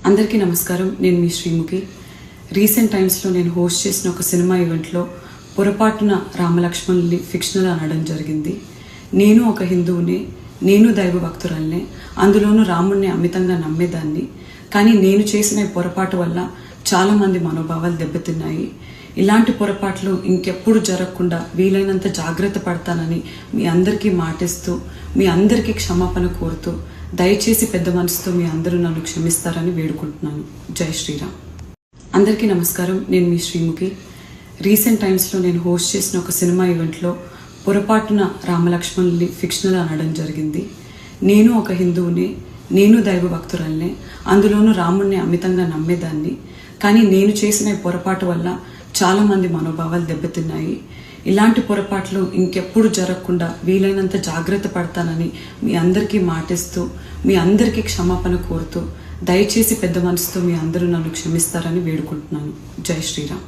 అందరికీ నమస్కారం. నేను మీ శ్రీముఖి. రీసెంట్ టైమ్స్లో నేను హోస్ట్ చేసిన ఒక సినిమా ఈవెంట్లో పొరపాటున రామలక్ష్మణుల్ని ఫిక్షనల్ అనడం జరిగింది. నేను ఒక హిందువునే, నేను దైవ భక్తురాలనే, అందులోనూ రాముడిని అమితంగా నమ్మేదాన్ని. కానీ నేను చేసిన ఈ పొరపాటు వల్ల చాలామంది మనోభావాలు దెబ్బతిన్నాయి. ఇలాంటి పొరపాట్లు ఇంకెప్పుడు జరగకుండా వీలైనంత జాగ్రత్త పడతానని మీ అందరికీ మాటిస్తూ, మీ అందరికీ క్షమాపణ కోరుతూ, దయచేసి పెద్ద మనసుతో మీ అందరూ నన్ను క్షమిస్తారని వేడుకుంటున్నాను. జై శ్రీరామ్. అందరికీ నమస్కారం. నేను మీ శ్రీముఖి. రీసెంట్ టైమ్స్లో నేను హోస్ట్ చేసిన ఒక సినిమా ఈవెంట్లో పొరపాటున రామలక్ష్మణుల్ని ఫిక్షనల్ అనడం జరిగింది. నేను ఒక హిందువునే, నేను దైవ భక్తురాలనే, అందులోనూ రాముడిని అమితంగా నమ్మేదాన్ని. కానీ నేను చేసిన ఈ పొరపాటు వల్ల చాలామంది మనోభావాలు దెబ్బతిన్నాయి. ఇలాంటి పొరపాట్లు ఇంకెప్పుడు జరగకుండా వీలైనంత జాగ్రత్త పడతానని మీ అందరికీ మాటిస్తూ, మీ అందరికీ క్షమాపణ కోరుతూ, దయచేసి పెద్ద మనసుతో మీ అందరూ నన్ను క్షమిస్తారని వేడుకుంటున్నాను. జై శ్రీరామ్.